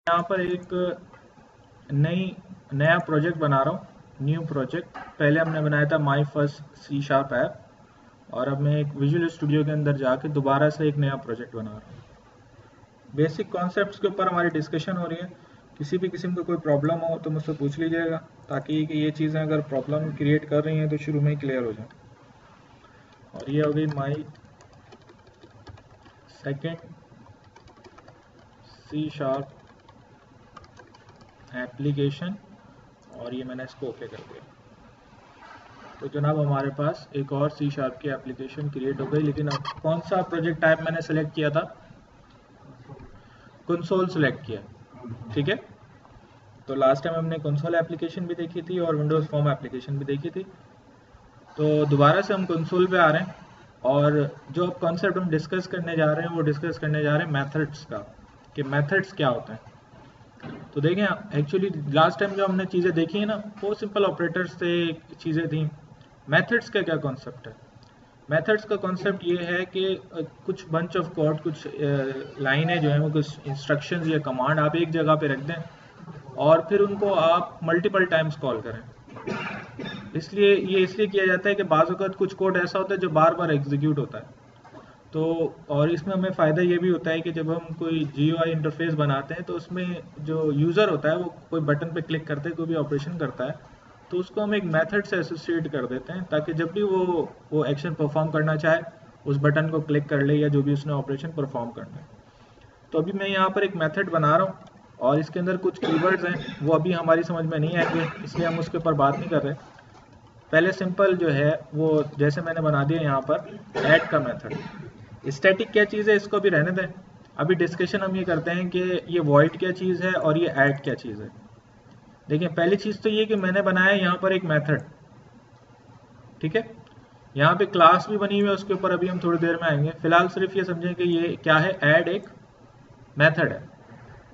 यहाँ पर एक नया प्रोजेक्ट बना रहा हूँ, न्यू प्रोजेक्ट। पहले हमने बनाया था my first C sharp app, और अब मैं एक विजुअल स्टूडियो के अंदर जाके दोबारा से एक नया प्रोजेक्ट बना रहा हूँ। बेसिक कॉन्सेप्ट्स के ऊपर हमारी डिस्कशन हो रही है। किसी भी किस्म का कोई प्रॉब्लम हो तो मुझसे पूछ लीजिएगा, ताकि कि ये चीज़ें अगर प्रॉब्लम क्रिएट कर रही हैं तो शुरू में ही क्लियर हो जाए। और ये हो गई my second C sharp application, और ये मैंने इसको ओके कर दिया। तो जनाब हमारे पास एक और सी शार्प की एप्लीकेशन क्रिएट हो गई। लेकिन अब कौन सा प्रोजेक्ट टाइप मैंने सेलेक्ट किया था? कंसोल सेलेक्ट किया, ठीक है। तो लास्ट टाइम हमने कंसोल एप्लीकेशन भी देखी थी और विंडोज़ फॉर्म एप्लीकेशन भी देखी थी। तो दोबारा से हम कंसोल पे आ रहे हैं, और जो अब कॉन्सेप्ट हम डिस्कस करने जा रहे हैं वो डिस्कस करने जा रहे हैं मेथड्स का, कि मेथड्स क्या होते हैं। तो देखें, एक्चुअली लास्ट टाइम जो हमने चीज़ें देखी है ना, वो सिंपल ऑपरेटर्स से चीज़ें थी। मेथड्स का क्या कॉन्सेप्ट है? मेथड्स का कॉन्सेप्ट ये है कि कुछ बंच ऑफ कोड, कुछ लाइनें जो हैं वो कुछ इंस्ट्रक्शंस या कमांड आप एक जगह पे रख दें और फिर उनको आप मल्टीपल टाइम्स कॉल करें। इसलिए ये इसलिए किया जाता है कि बाज़ वक़्त कुछ कोड ऐसा होता है जो बार बार एग्जीक्यूट होता है। तो और इसमें हमें फ़ायदा ये भी होता है कि जब हम कोई GUI इंटरफेस बनाते हैं तो उसमें जो यूज़र होता है वो कोई बटन पे क्लिक करते, कोई भी ऑपरेशन करता है, तो उसको हम एक मेथड से एसोसिएट कर देते हैं, ताकि जब भी वो एक्शन परफॉर्म करना चाहे उस बटन को क्लिक कर ले, या जो भी उसने ऑपरेशन परफॉर्म करना है। तो अभी मैं यहाँ पर एक मेथड बना रहा हूँ और इसके अंदर कुछ कीवर्ड्स हैं, वो अभी हमारी समझ में नहीं आएंगे, इसलिए हम उसके ऊपर बात नहीं कर रहे। पहले सिंपल जो है वो जैसे मैंने बना दिया यहाँ पर ऐड का मेथड। स्टैटिक क्या चीज़ है इसको भी रहने दें। अभी डिस्कशन हम ये करते हैं कि ये वॉइड क्या चीज़ है और ये ऐड क्या चीज़ है। देखिए, पहली चीज़ तो ये कि मैंने बनाया यहाँ पर एक मेथड, ठीक है। यहाँ पे क्लास भी बनी हुई है, उसके ऊपर अभी हम थोड़ी देर में आएंगे। फिलहाल सिर्फ ये समझें कि ये क्या है, ऐड एक मेथड है।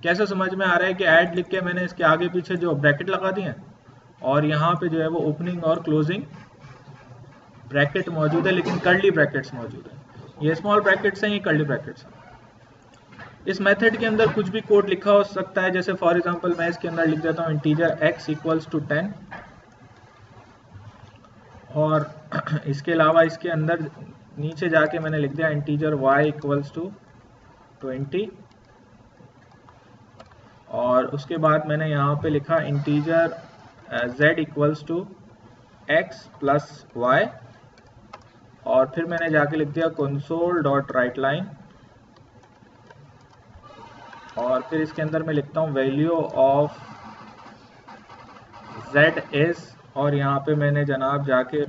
कैसे समझ में आ रहा है कि ऐड लिख के मैंने इसके आगे पीछे जो ब्रैकेट लगा दिए हैं, और यहाँ पे जो है वो ओपनिंग और क्लोजिंग ब्रैकेट मौजूद है, लेकिन कर्ली ब्रैकेट्स मौजूद है। ये स्मॉल ब्रैकेट्स हैं, ये कर्ली ब्रैकेट्स हैं। इस मेथड के अंदर कुछ भी कोड लिखा हो सकता है, जैसे फॉर एग्जांपल मैं इसके अंदर लिख देता हूँ इंटीजर x इक्वल्स टू 10, और इसके अलावा इसके अंदर नीचे जाके मैंने लिख दिया इंटीजर y इक्वल्स टू 20, और उसके बाद मैंने यहाँ पे लिखा integer z equals to x plus y, और फिर मैंने जाके लिख दिया कंसोल डॉट राइट लाइन, और फिर इसके अंदर मैं लिखता हूँ वैल्यू ऑफ z इज, और यहाँ पे मैंने जनाब जाके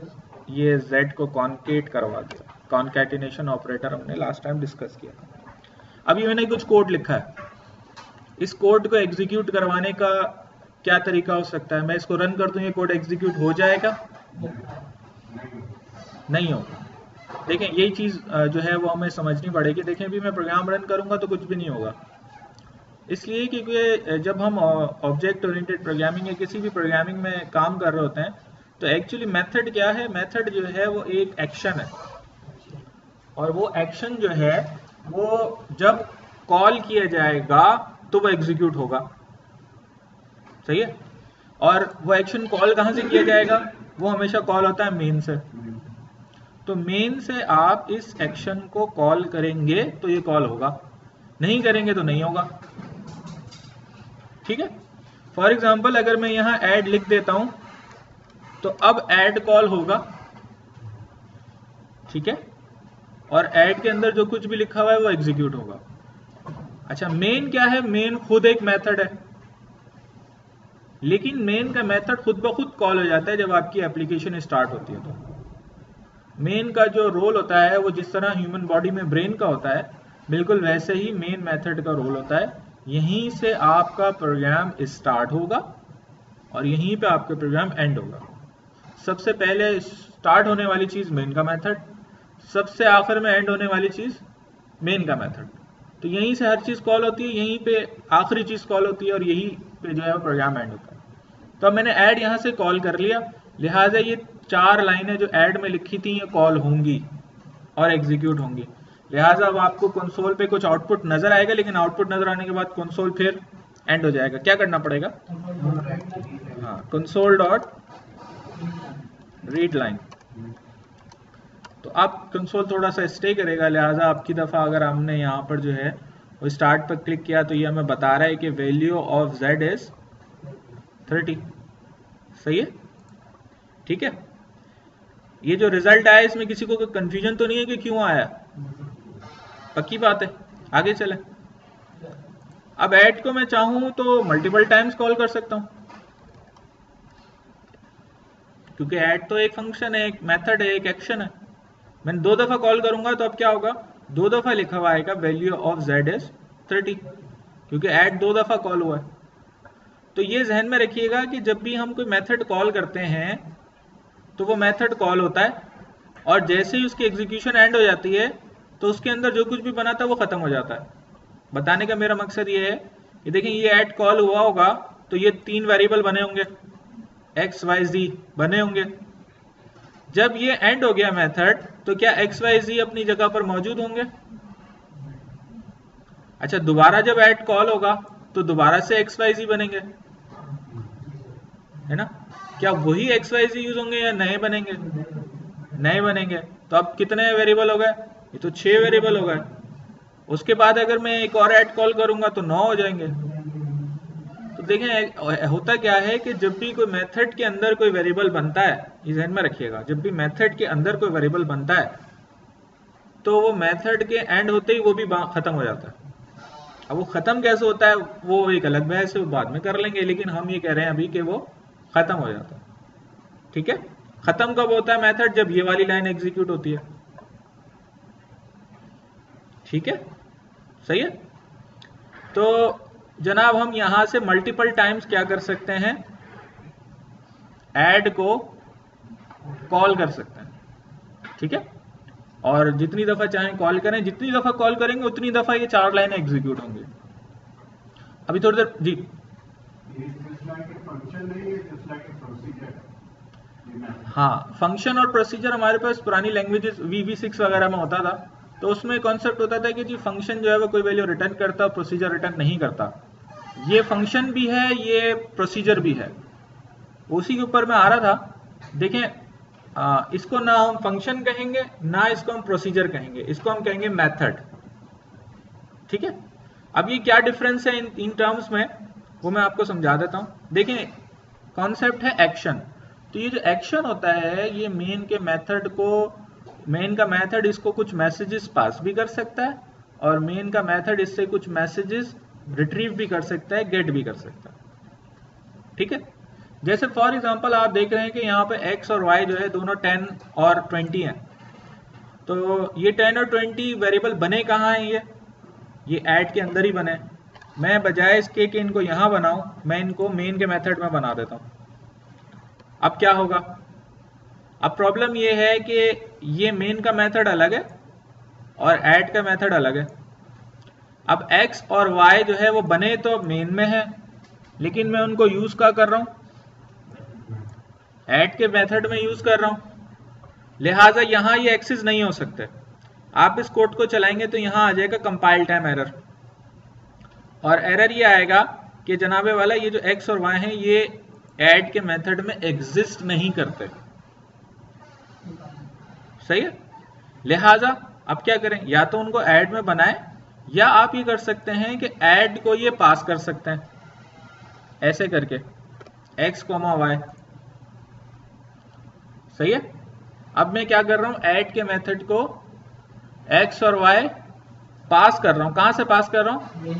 ये z को कॉन्केट करवा दिया। कॉन्कैटिनेशन ऑपरेटर हमने लास्ट टाइम डिस्कस किया। अभी मैंने कुछ कोड लिखा है, इस कोड को एग्जीक्यूट करवाने का क्या तरीका हो सकता है? मैं इसको रन कर दूं, ये कोड एग्जीक्यूट हो जाएगा? नहीं होगा। देखें, यही चीज़ जो है वो हमें समझनी पड़ेगी। देखें, अभी मैं प्रोग्राम रन करूंगा तो कुछ भी नहीं होगा, इसलिए क्योंकि जब हम ऑब्जेक्ट ओरिएंटेड प्रोग्रामिंग या किसी भी प्रोग्रामिंग में काम कर रहे होते हैं तो एक्चुअली मेथड क्या है? मेथड जो है वो एक एक्शन है, और वो एक्शन जो है वो जब कॉल किया जाएगा तो वो एग्जीक्यूट होगा, सही है। और वो एक्शन कॉल कहाँ से किया जाएगा? वो हमेशा कॉल होता है मेन से। तो मेन से आप इस एक्शन को कॉल करेंगे तो ये कॉल होगा, नहीं करेंगे तो नहीं होगा, ठीक है। फॉर एग्जाम्पल अगर मैं यहां ऐड लिख देता हूं तो अब ऐड कॉल होगा, ठीक है, और ऐड के अंदर जो कुछ भी लिखा हुआ है वो एग्जीक्यूट होगा। अच्छा, मेन क्या है? मेन खुद एक मेथड है, लेकिन मेन का मेथड खुद ब खुद कॉल हो जाता है जब आपकी एप्लीकेशन स्टार्ट होती है। तो मेन का जो रोल होता है वो जिस तरह ह्यूमन बॉडी में ब्रेन का होता है, बिल्कुल वैसे ही मेन मेथड का रोल होता है। यहीं से आपका प्रोग्राम स्टार्ट होगा और यहीं पे आपका प्रोग्राम एंड होगा। सबसे पहले स्टार्ट होने वाली चीज़ मेन का मेथड, सबसे आखिर में एंड होने वाली चीज़ मेन का मेथड। तो यहीं से हर चीज़ कॉल होती है, यहीं पे आखिरी चीज़ कॉल होती है, और यहीं पे जो है वो प्रोग्राम एंड होता है। तो अब मैंने ऐड यहाँ से कॉल कर लिया, लिहाजा ये 4 लाइनें जो ऐड में लिखी थी ये कॉल होंगी और एग्जीक्यूट होंगी। लिहाजा अब आपको कंसोल पे कुछ आउटपुट नज़र आएगा, लेकिन आउटपुट नज़र आने के बाद कंसोल फिर एंड हो जाएगा। क्या करना पड़ेगा? हाँ, कंसोल डॉट रीड लाइन। तो आप कंसोल थोड़ा सा स्टे करेगा, लिहाजा आपकी दफ़ा अगर हमने यहाँ पर जो है वो स्टार्ट पर क्लिक किया तो ये हमें बता रहा है कि वैल्यू ऑफ z इज 30। सही है, ठीक है। ये जो रिजल्ट आया इसमें किसी को कंफ्यूजन तो नहीं है कि क्यों आया? पक्की बात है। आगे चले। अब ऐड को मैं चाहूं तो मल्टीपल टाइम्स कॉल कर सकता हूं, क्योंकि ऐड तो एक फंक्शन है, एक मेथड है, एक एक्शन है। मैंने 2 दफा कॉल करूंगा तो अब क्या होगा? 2 दफा लिखा हुआ आएगा वैल्यू ऑफ z इज 30, क्योंकि ऐड 2 दफा कॉल हुआ है। तो ये जहन में रखिएगा कि जब भी हम कोई मेथड कॉल करते हैं तो वो मेथड कॉल होता है, और जैसे ही उसकी एग्जीक्यूशन एंड हो जाती है तो उसके अंदर जो कुछ भी बना था वो खत्म हो जाता है। बताने का मेरा मकसद ये है कि देखें, ये ऐड कॉल हुआ होगा तो ये 3 वेरिएबल बने होंगे, एक्स वाई जी बने होंगे। जब ये एंड हो गया मेथड तो क्या एक्स वाई जी अपनी जगह पर मौजूद होंगे? अच्छा, दोबारा जब ऐड कॉल होगा तो दोबारा से एक्स वाई जी बनेंगे, है ना? क्या वही एक्स वाई जी यूज होंगे या नए बनेंगे? नए बनेंगे। तो अब कितने वेरिएबल हो गए? ये तो 6 वेरिएबल हो गए। उसके बाद अगर मैं एक और ऐड कॉल करूंगा तो 9 हो जाएंगे। तो देखें, होता क्या है कि जब भी कोई मेथड के अंदर कोई वेरिएबल बनता है, ये ध्यान में रखिएगा, जब भी मेथड के अंदर कोई वेरिएबल बनता है तो वो मेथड के एंड होते ही वो भी खत्म हो जाता है। अब वो खत्म कैसे होता है वो एक अलग बहस है, वो बाद में कर लेंगे, लेकिन हम ये कह रहे हैं अभी कि वो खत्म हो जाता है। ठीक है, खत्म कब होता है मेथड? जब ये वाली लाइन एग्जीक्यूट होती है। ठीक है, सही है। तो जनाब हम यहां से मल्टीपल टाइम्स क्या कर सकते हैं? ऐड को कॉल कर सकते हैं। ठीक है, और जितनी दफा चाहें कॉल करें, जितनी दफा कॉल करेंगे उतनी दफा ये 4 लाइनें एग्जीक्यूट होंगी। अभी थोड़ी देर जी, हाँ, फंक्शन और प्रोसीजर हमारे पास पुरानी लैंग्वेजेस VB6 वगैरह में होता था। तो उसमें कॉन्सेप्ट होता था कि जी फंक्शन जो है वो कोई वैल्यू रिटर्न करता है, प्रोसीजर रिटर्न नहीं करता। ये फंक्शन भी है, ये प्रोसीजर भी है, उसी के ऊपर मैं आ रहा था। देखें, इसको ना हम फंक्शन कहेंगे ना इसको हम प्रोसीजर कहेंगे, इसको हम कहेंगे मेथड। ठीक है, अब ये क्या डिफरेंस है इन टर्म्स में वो मैं आपको समझा देता हूं। देखें, कॉन्सेप्ट है एक्शन। तो ये जो एक्शन होता है ये मेन के मेथड को, मेन का मेथड इसको कुछ मैसेजेस पास भी कर सकता है और मेन का मेथड इससे कुछ मैसेजेस रिट्रीव भी कर सकता है, गेट भी कर सकता है। ठीक है, जैसे फॉर एग्जांपल आप देख रहे हैं कि यहाँ पे x और y जो है दोनों 10 और 20 हैं। तो ये 10 और 20 वेरिएबल बने कहाँ हैं? ये ऐड के अंदर ही बने। मैं बजाय इसके कि इनको यहाँ बनाऊं, मैं इनको मेन के मेथड में बना देता हूँ। अब क्या होगा? अब प्रॉब्लम ये है कि ये मेन का मेथड अलग है और ऐड का मेथड अलग है। अब x और y जो है वो बने तो मेन में है, लेकिन मैं उनको यूज क्या कर रहा हूं? ऐड के मेथड में यूज कर रहा हूं, लिहाजा यहां ये एक्सेस नहीं हो सकते। आप इस कोड को चलाएंगे तो यहां आ जाएगा कंपाइल टाइम एरर, और एरर ये आएगा कि जनाबे वाला ये जो x और y हैं ये ऐड के मेथड में एग्जिस्ट नहीं करते। सही है, लिहाजा अब क्या करें? या तो उनको ऐड में बनाएं, या आप ये कर सकते हैं कि ऐड को ये पास कर सकते हैं ऐसे करके x, y। सही है, अब मैं क्या कर रहा हूं? ऐड के मेथड को x और y पास कर रहा हूं। कहां से पास कर रहा हूं?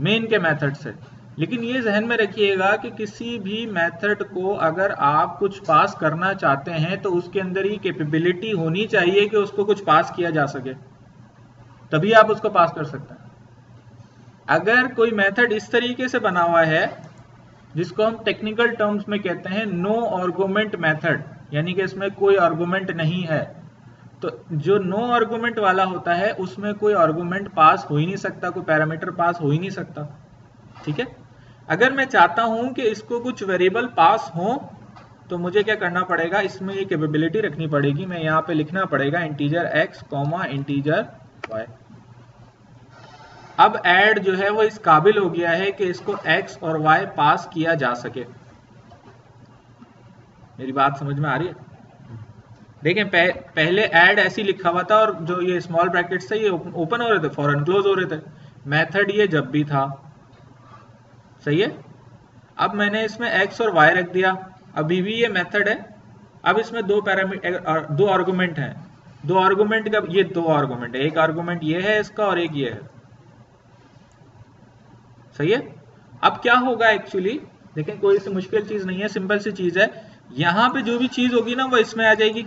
मेन के मेथड से। लेकिन ये जहन में रखिएगा कि किसी भी मेथड को अगर आप कुछ पास करना चाहते हैं तो उसके अंदर ही कैपेबिलिटी होनी चाहिए कि उसको कुछ पास किया जा सके, तभी आप उसको पास कर सकते हैं। अगर कोई मेथड इस तरीके से बना हुआ है जिसको हम टेक्निकल टर्म्स में कहते हैं नो आर्गुमेंट मेथड, यानी कि इसमें कोई आर्गुमेंट नहीं है, तो जो नो आर्गुमेंट वाला होता है उसमें कोई आर्गुमेंट पास हो ही नहीं सकता, कोई पैरामीटर पास हो ही नहीं सकता। ठीक है, अगर मैं चाहता हूं कि इसको कुछ वेरिएबल पास हो तो मुझे क्या करना पड़ेगा? इसमें ये कैपेबिलिटी रखनी पड़ेगी। मैं यहाँ पे लिखना पड़ेगा इंटीजर x, इंटीजर y। अब ऐड जो है वो इस काबिल हो गया है कि इसको x और y पास किया जा सके। मेरी बात समझ में आ रही है? देखें पहले ऐड ऐसी लिखा हुआ था और जो ये स्मॉल ब्रैकेट्स थे ये ओपन हो रहे थे, फॉरन क्लोज हो रहे थे। मेथड ये जब भी था, सही है। अब मैंने इसमें x और y रख दिया, अभी भी ये मेथड है। अब इसमें दो आर्गुमेंट हैं, दो आर्गुमेंट का, ये दो आर्गुमेंट है, एक आर्गुमेंट ये है इसका और एक ये है, सही है। अब क्या होगा एक्चुअली, देखें कोई सी मुश्किल चीज नहीं है, सिंपल सी चीज है। यहां पे जो भी चीज होगी ना वो इसमें आ जाएगी,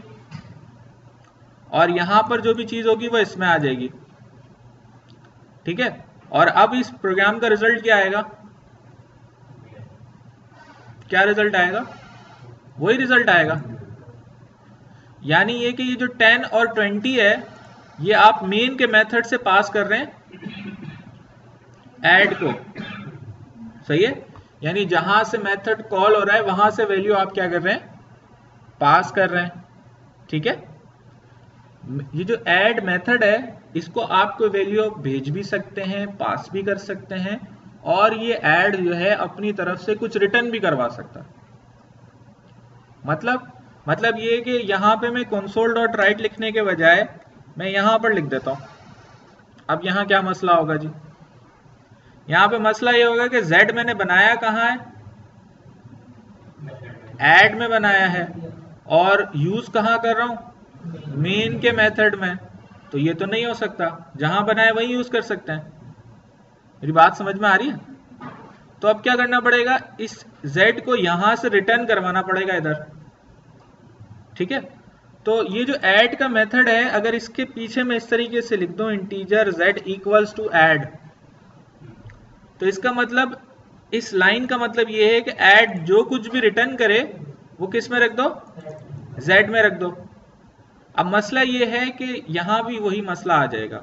और यहां पर जो भी चीज होगी वो इसमें आ जाएगी, ठीक है। और अब इस प्रोग्राम का रिजल्ट क्या आएगा, क्या रिजल्ट आएगा, वही रिजल्ट आएगा। यानी ये कि ये जो 10 और 20 है ये आप मेन के मेथड से पास कर रहे हैं ऐड को, सही है। यानी जहां से मेथड कॉल हो रहा है वहां से वैल्यू आप क्या कर रहे हैं, पास कर रहे हैं, ठीक है। ये जो ऐड मेथड है इसको आप कोई वैल्यू भेज भी सकते हैं, पास भी कर सकते हैं, और ये ऐड जो है अपनी तरफ से कुछ रिटर्न भी करवा सकता है। मतलब ये कि यहां पे मैं console.write लिखने के बजाय मैं यहां पर लिख देता हूं। अब यहां क्या मसला होगा जी, यहां पे मसला ये होगा कि z मैंने बनाया कहां है, ऐड में बनाया है, और यूज कहां कर रहा हूं, मेन के मेथड में। तो ये तो नहीं हो सकता, जहां बनाया वही यूज कर सकते हैं। मेरी बात समझ में आ रही है? तो अब क्या करना पड़ेगा, इस z को यहां से रिटर्न करवाना पड़ेगा इधर, ठीक है। तो ये जो ऐड का मेथड है, अगर इसके पीछे मैं इस तरीके से लिख दूं integer z equals to add, तो इसका मतलब, इस लाइन का मतलब ये है कि ऐड जो कुछ भी रिटर्न करे वो किस में रख दो, z में रख दो। अब मसला ये है कि यहां भी वही मसला आ जाएगा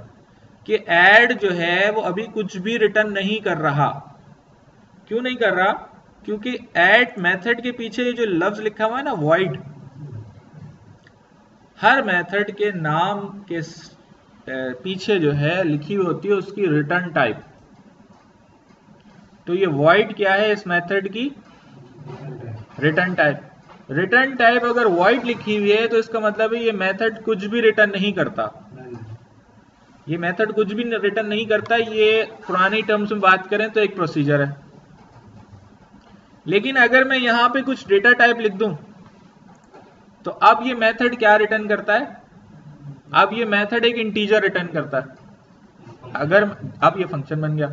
कि ऐड जो है वो अभी कुछ भी रिटर्न नहीं कर रहा। क्यों नहीं कर रहा, क्योंकि ऐड मेथड के पीछे ये जो लफ्ज लिखा हुआ है ना वॉइड, हर मेथड के नाम के पीछे जो है लिखी हुई होती है उसकी रिटर्न टाइप। तो ये वॉइड क्या है इस मेथड की, रिटर्न टाइप। रिटर्न टाइप अगर वॉइड लिखी हुई है तो इसका मतलब है ये मेथड कुछ भी रिटर्न नहीं करता, ये मेथड कुछ भी रिटर्न नहीं करता। ये पुरानी टर्म्स में बात करें तो एक प्रोसीजर है। लेकिन अगर मैं यहां पे कुछ डेटा टाइप लिख दूं तो अब ये मेथड क्या रिटर्न करता है, अब ये मेथड एक इंटीजर रिटर्न करता है। अगर अब ये फंक्शन बन गया,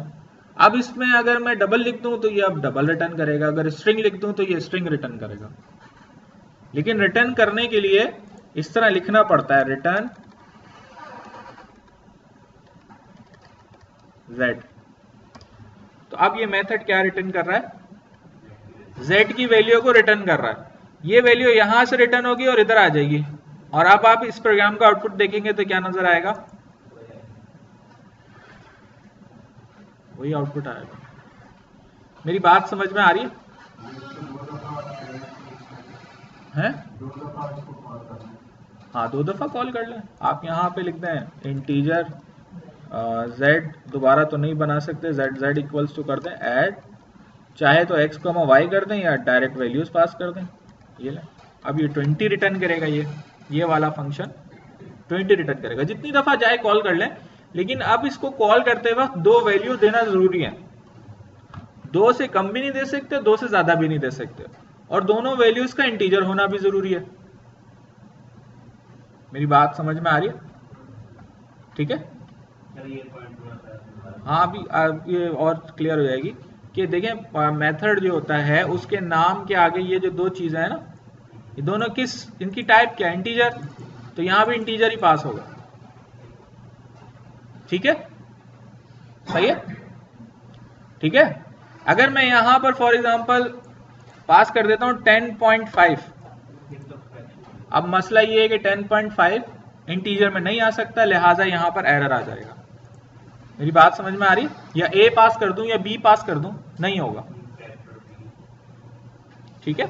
अब इसमें अगर मैं डबल लिख दूं तो ये अब डबल रिटर्न करेगा, अगर स्ट्रिंग लिख दूं तो ये स्ट्रिंग रिटर्न करेगा। लेकिन रिटर्न करने के लिए इस तरह लिखना पड़ता है, रिटर्न z। तो अब ये मेथड क्या रिटर्न कर रहा है, z की वैल्यू को रिटर्न कर रहा है। ये वैल्यू यहां से रिटर्न होगी और इधर आ जाएगी, और अब आप इस प्रोग्राम का आउटपुट देखेंगे तो क्या नजर आएगा, वही आउटपुट आएगा। मेरी बात समझ में आ रही है? हाँ, 2 दफा कॉल कर लें आप। यहाँ पे लिख दें इंटीजर z, दोबारा तो नहीं बना सकते, z इक्वल्स टू कर दें ऐड, चाहे तो x, y कर दें या डायरेक्ट वैल्यूज पास कर दें। ये ले, अब ये 20 रिटर्न करेगा, ये वाला फंक्शन 20 रिटर्न करेगा। जितनी दफा जाए कॉल कर लें, लेकिन अब इसको कॉल करते वक्त 2 वैल्यू देना जरूरी है। 2 से कम भी नहीं दे सकते, 2 से ज्यादा भी नहीं दे सकते, और दोनों वैल्यूज का इंटीजर होना भी जरूरी है। मेरी बात समझ में आ रही है? ठीक है, हाँ अभी ये और क्लियर हो जाएगी कि देखें मेथड जो होता है उसके नाम के आगे ये जो 2 चीजें हैं ना, ये दोनों किस, इनकी टाइप क्या है, इंटीजर। तो यहां भी इंटीजर ही पास होगा, ठीक है, सही है, ठीक है। अगर मैं यहां पर फॉर एग्जांपल पास कर देता हूं 10.5, अब मसला ये है कि 10.5 इंटीजर में नहीं आ सकता, लिहाजा यहां पर एरर आ जाएगा। मेरी बात समझ में आ रही है? या ए पास कर दूं या बी पास कर दूं, नहीं होगा, ठीक है।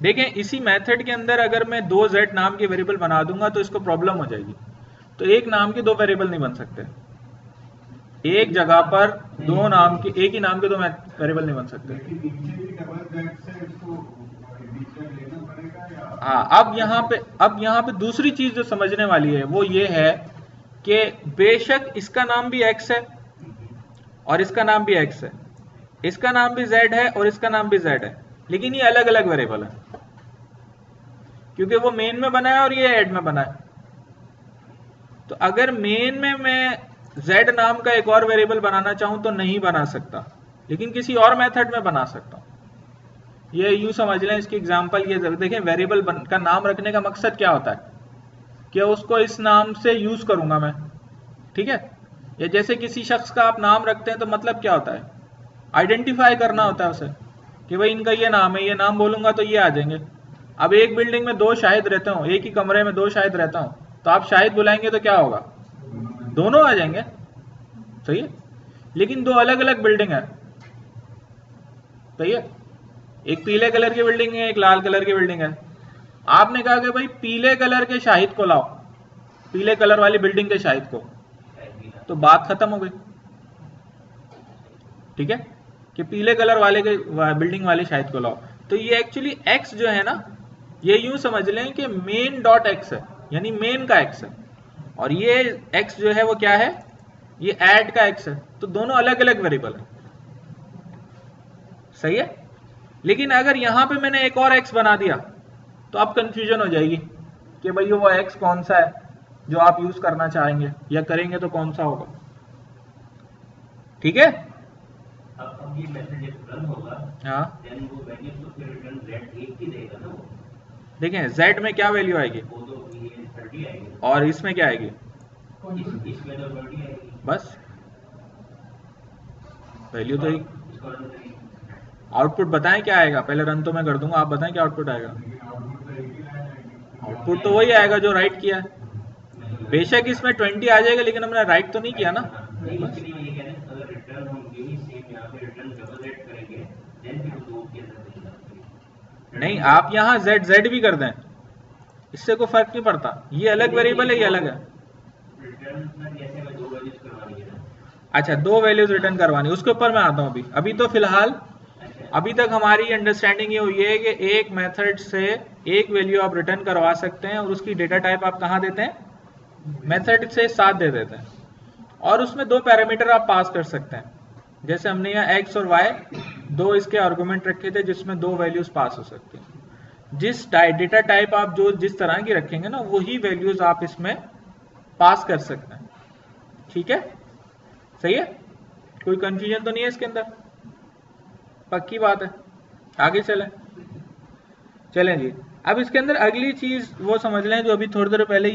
देखें इसी मेथड के अंदर अगर मैं दो z नाम के वेरिएबल बना दूंगा तो इसको प्रॉब्लम हो जाएगी। तो एक नाम के दो वेरिएबल नहीं बन सकते, एक जगह पर दो नाम के, एक ही नाम के दो वेरिएबल नहीं बन सकते। हाँ, अब यहाँ पे दूसरी चीज जो समझने वाली है वो ये है कि बेशक इसका नाम भी x है और इसका नाम भी x है, इसका नाम भी z है और इसका नाम भी z है, लेकिन ये अलग अलग वेरिएबल है क्योंकि वो मेन में बना है और ये ऐड में बना है। तो अगर मेन में मैं z नाम का एक और वेरिएबल बनाना चाहूं तो नहीं बना सकता, लेकिन किसी और मेथड में बना सकता हूं। ये यूं समझ लें, इसकी एग्जांपल ये देखें, वेरिएबल का नाम रखने का मकसद क्या होता है कि उसको इस नाम से यूज करूंगा मैं, ठीक है। या जैसे किसी शख्स का आप नाम रखते हैं तो मतलब क्या होता है, आइडेंटिफाई करना होता है उसे कि भाई इनका ये नाम है, ये नाम बोलूंगा तो ये आ जाएंगे। अब एक बिल्डिंग में दो शाहिद रहते हो, एक ही कमरे में दो शाहिद रहता हूं, तो आप शाहिद बुलाएंगे तो क्या होगा, दोनों आ जाएंगे, सही है। लेकिन दो अलग अलग बिल्डिंग है, सही है, एक पीले कलर की बिल्डिंग है, एक लाल कलर की बिल्डिंग है। आपने कहा कि भाई पीले कलर के शाहिद को लाओ, पीले कलर वाली बिल्डिंग के शाहिद को, तो बात खत्म हो गई, ठीक है, कि पीले कलर वाले के बिल्डिंग वाले शाहिद को लाओ। तो ये एक्चुअली x जो है ना, ये यूं समझ लें कि मेन डॉट x है, यानी मेन का x है, और ये x जो है वो क्या है, ये ऐड का x है। तो दोनों अलग अलग वेरिएबल है, सही है। लेकिन अगर यहां पे मैंने एक और x बना दिया तो अब कंफ्यूजन हो जाएगी कि भाई वो x कौन सा है जो आप यूज करना चाहेंगे या करेंगे तो कौन सा होगा, ठीक है। अब ये मैसेज जब रन होगा, हाँ, देन वो वैल्यू तो फिर रिटर्न z एक ही देगा ना वो। देखें z में क्या वैल्यू आएगी, वो तो ये 30 आएगी, और इसमें क्या आएगी, इसमें तो 30 आएगी, बस वैल्यू तो एक। इसको रन करेंगे। आउटपुट बताएं क्या आएगा, पहले रन तो मैं कर दूंगा, आप बताएं क्या आउटपुट आएगा। आउटपुट तो वही आएगा जो राइट किया है, बेशक इसमें 20 आ जाएगा लेकिन हमने राइट तो नहीं किया ना। नहीं, इसलिए ये कह रहे हैं अगर रिटर्न हम यही सेम यहाँ पे रिटर्न डबल रेट करेंगे, देन फिर दो के अंदर नहीं, आप यहाँ z भी कर दें, इससे कोई फर्क नहीं पड़ता, ये अलग वेरिएबल है, ये अलग है। रिटर्न जैसे हमें दो वैल्यूज करवानी है ना। अच्छा, दो वैल्यूज रिटर्न करवानी, उसके ऊपर मैं आता हूँ। अभी तो फिलहाल अभी तक हमारी अंडरस्टैंडिंग ये हुई है कि एक मेथड से एक वैल्यू आप रिटर्न करवा सकते हैं और उसकी डेटा टाइप आप कहाँ देते हैं, मेथड से साथ दे देते हैं, और उसमें दो पैरामीटर आप पास कर सकते हैं। जैसे हमने यहाँ x और y दो इसके आर्गुमेंट रखे थे जिसमें दो वैल्यूज पास हो सकती हैं। जिस डेटा टाइप आप जो जिस तरह की रखेंगे ना, वही वैल्यूज आप इसमें पास कर सकते हैं, ठीक है, सही है। कोई कंफ्यूजन तो नहीं है इसके अंदर, पक्की बात है। आगे चलें जी। अब इसके अंदर अगली चीज वो समझ लें जो अभी थोड़ी देर पहले